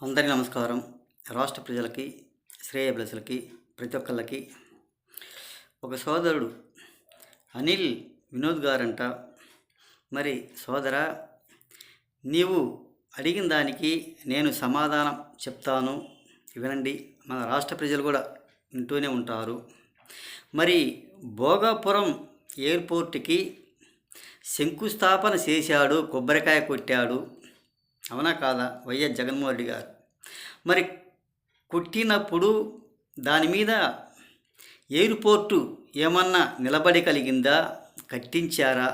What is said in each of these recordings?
అందరికీ నమస్కారం. రాష్ట్ర ప్రజలకి, శ్రేయోభిలాషులకి, ప్రతి ఒక్కళ్ళకి ఒక సోదరుడు అనిల్ వినోద్ గారంట, మరి సోదరా, నీవు అడిగిన దానికి నేను సమాధానం చెప్తాను, వినండి. మన రాష్ట్ర ప్రజలు కూడా వింటూనే ఉంటారు. మరి భోగాపురం ఎయిర్పోర్ట్కి శంకుస్థాపన చేశాడు, కొబ్బరికాయ కొట్టాడు, అవునా కాదా వైఎస్ జగన్మోహన్ రెడ్డి గారు? మరి కొట్టినప్పుడు దాని మీద ఎయిర్పోర్టు ఏమన్నా నిలబడి కలిగిందా, కట్టించారా,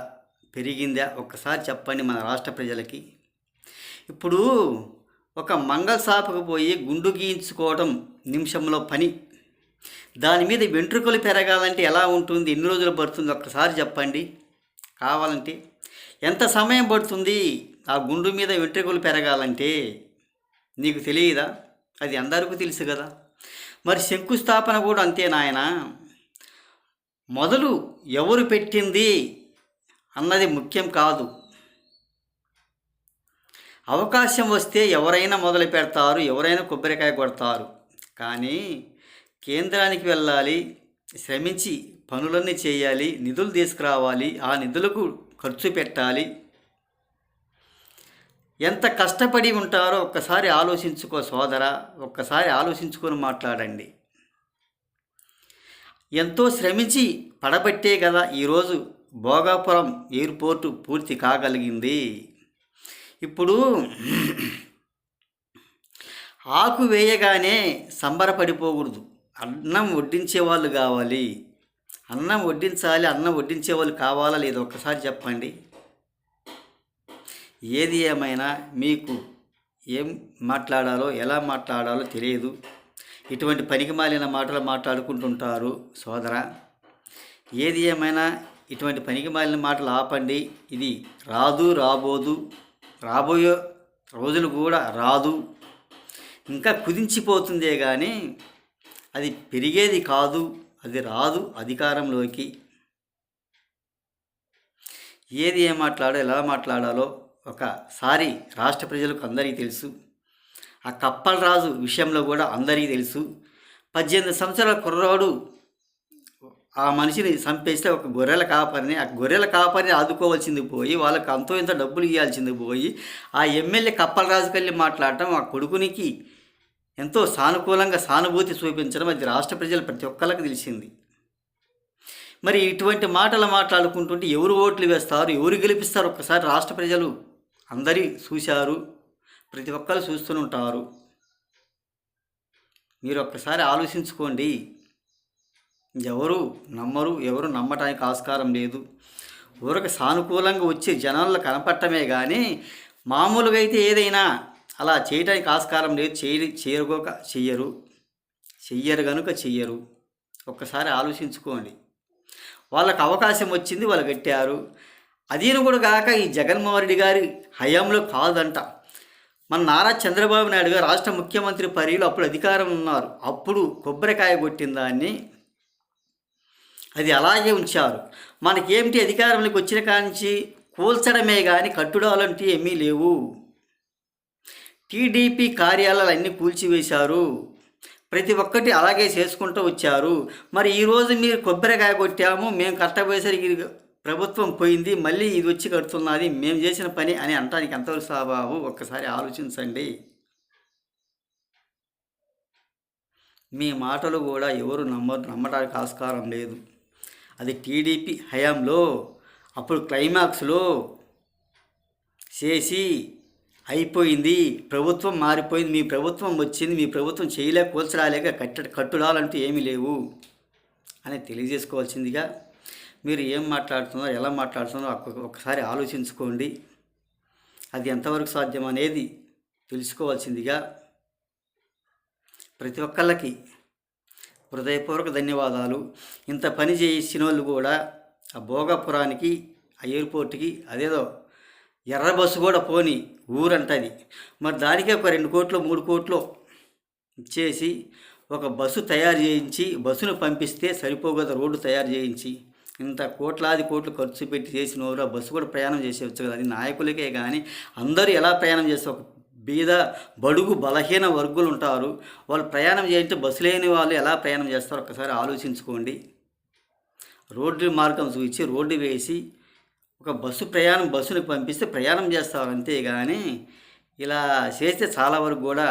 పెరిగిందా? ఒక్కసారి చెప్పండి మన రాష్ట్ర ప్రజలకి. ఇప్పుడు ఒక మంగళ షాపుకు పోయి గుండు గీయించుకోవడం నిమిషంలో పని. దాని మీద వెంట్రుకలు పెరగాలంటే ఎలా ఉంటుంది, ఎన్ని రోజులు పడుతుంది? ఒక్కసారి చెప్పండి. కావాలంటే ఎంత సమయం పడుతుంది ఆ గుండు మీద వెంట్రుకలు పెరగాలంటే? నీకు తెలియదా? అది అందరికీ తెలుసు కదా. మరి శంకుస్థాపన కూడా అంతే నాయన. మొదలు ఎవరు పెట్టింది అన్నది ముఖ్యం కాదు. అవకాశం వస్తే ఎవరైనా మొదలు పెడతారు, ఎవరైనా కొబ్బరికాయ కొడతారు. కానీ కేంద్రానికి వెళ్ళాలి, శ్రమించి పనులన్నీ చేయాలి, నిధులు తీసుకురావాలి, ఆ నిధులకు ఖర్చు పెట్టాలి. ఎంత కష్టపడి ఉంటారో ఒక్కసారి ఆలోచించుకో సోదరా, ఒక్కసారి ఆలోచించుకొని మాట్లాడండి. ఎంతో శ్రమించి పడబట్టే కదా ఈరోజు భోగాపురం ఎయిర్పోర్టు పూర్తి కాగలిగింది. ఇప్పుడు ఆకు వేయగానే సంబరపడిపోకూడదు. అన్నం వడ్డించే వాళ్ళు కావాలి, అన్నం వడ్డించాలి. అన్నం వడ్డించే వాళ్ళు కావాలా లేదో ఒక్కసారి చెప్పండి. ఏది ఏమైనా మీకు ఏం మాట్లాడాలో, ఎలా మాట్లాడాలో తెలియదు. ఇటువంటి పనికిమాలిన మాటలు మాట్లాడుకుంటుంటారు సోదరా. ఏది ఏమైనా ఇటువంటి పనికిమాలిన మాటలు ఆపండి. ఇది రాదు, రాబోదు, రాబోయే రోజులు కూడా రాదు. ఇంకా కుదించిపోతుందే కానీ అది పెరిగేది కాదు, అది రాదు అధికారంలోకి. ఏది ఏం మాట్లాడో, ఎలా మాట్లాడాలో ఒకసారి రాష్ట్ర ప్రజలకు అందరికీ తెలుసు. ఆ కప్పల రాజు విషయంలో కూడా అందరికీ తెలుసు. 18 సంవత్సరాల కుర్రాడు ఆ మనిషిని చంపేస్తే ఒక గొర్రెల కాపరిని ఆదుకోవాల్సింది పోయి, వాళ్ళకి అంతో ఇంత డబ్బులు ఇవ్వాల్సింది పోయి, ఆ ఎమ్మెల్యే కప్పల రాజుకి వెళ్ళి మాట్లాడటం, ఆ కొడుకునికి ఎంతో సానుకూలంగా సానుభూతి చూపించడం, అది రాష్ట్ర ప్రజలు ప్రతి ఒక్కరికి తెలిసింది. మరి ఇటువంటి మాటలు మాట్లాడుకుంటుంటే ఎవరు ఓట్లు వేస్తారు, ఎవరు గెలిపిస్తారు? ఒక్కసారి రాష్ట్ర ప్రజలు అందరి చూశారు, ప్రతి ఒక్కరు చూస్తూనే ఉంటారు. మీరు ఒక్కసారి ఆలోచించుకోండి. ఎవరు నమ్మరు, ఎవరు నమ్మటానికి ఆస్కారం లేదు. ఊరికి సానుకూలంగా వచ్చే జనాల్లో కనపడటమే కానీ మామూలుగా అయితే ఏదైనా అలా చేయడానికి ఆస్కారం లేదు. చెయ్యరు కనుక చెయ్యరు. ఒక్కసారి ఆలోచించుకోండి. వాళ్ళకు అవకాశం వచ్చింది, వాళ్ళు కట్టారు. అదీను కూడా కాక ఈ జగన్మోహన్ రెడ్డి గారి హయాంలో కాదంట. మన నారా చంద్రబాబు నాయుడు గారు రాష్ట్ర ముఖ్యమంత్రి పదవిలో అప్పుడు అధికారం ఉన్నారు. అప్పుడు కొబ్బరికాయ కొట్టిన దాన్ని అది అలాగే ఉంచారు. మనకేమిటి, అధికారంలోకి వచ్చిన కానించి కూల్చడమే కానీ కట్టుడాలంటే ఏమీ లేవు. టీడీపీ కార్యాలయాలు అన్నీ కూల్చివేశారు. ప్రతి ఒక్కటి అలాగే చేసుకుంటూ వచ్చారు. మరి ఈరోజు మీరు కొబ్బరికాయ కొట్టాము, మేము కట్టబోయేసరికి ప్రభుత్వం పోయింది, మళ్ళీ ఇది వచ్చి కడుతున్నది, మేము చేసిన పని అని అంటానికి ఎంతవరకు స్వభావం? ఒక్కసారి ఆలోచించండి. మీ మాటలు కూడా ఎవరు నమ్మడానికి ఆస్కారం లేదు. అది టీడీపీ హయాంలో అప్పుడు క్లైమాక్స్లో చేసి అయిపోయింది, ప్రభుత్వం మారిపోయింది, మీ ప్రభుత్వం వచ్చింది, మీ ప్రభుత్వం చేయలేక కూల్చరాలేక కట్టుడాలంటూ ఏమీ లేవు అని తెలియజేసుకోవాల్సిందిగా. మీరు ఏం మాట్లాడుతున్నారో, ఎలా మాట్లాడుతున్నారో ఒకసారి ఆలోచించుకోండి. అది ఎంతవరకు సాధ్యం అనేది తెలుసుకోవాల్సిందిగా. ప్రతి ఒక్కళ్ళకి హృదయపూర్వక ధన్యవాదాలు. ఇంత పని చేసిన వాళ్ళు కూడా ఆ భోగాపురానికి, ఆ ఎయిర్పోర్ట్కి అదేదో ఎర్ర బస్సు కూడా పోని ఊరంటది. మరి దానికే ఒక 2 కోట్లు 3 కోట్లు ఇచ్చేసి ఒక బస్సు తయారు చేయించి బస్సును పంపిస్తే సరిపోగద. రోడ్డు తయారు చేయించి ఇంత కోట్లాది కోట్లు ఖర్చు పెట్టి చేసినవారు ఆ బస్సు కూడా ప్రయాణం చేసేవచ్చు కదా. అది నాయకులకే కానీ అందరూ ఎలా ప్రయాణం చేస్తే ఒక బీద బడుగు బలహీన వర్గులు ఉంటారు. వాళ్ళు ప్రయాణం చేయాలంటే బస్సు లేని వాళ్ళు ఎలా ప్రయాణం చేస్తారో ఒక్కసారి ఆలోచించుకోండి. రోడ్డు మార్గం చూపించి రోడ్డు వేసి ఒక బస్సుని పంపిస్తే ప్రయాణం చేస్తారు, అంతేగాని ఇలా చేస్తే చాలా వరకు కూడా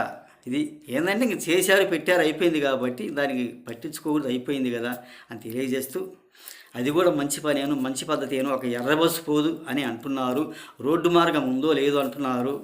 ఇది ఏంటంటే ఇంక చేశారు పెట్టారు అయిపోయింది కాబట్టి దానికి పట్టించుకోకూడదు, అయిపోయింది కదా అని తెలియజేస్తూ, అది కూడా మంచి పని మంచి పద్ధతి ఒక ఎర్ర బస్సు పోదు అని అంటున్నారు. రోడ్డు మార్గం ఉందో లేదో అంటున్నారు.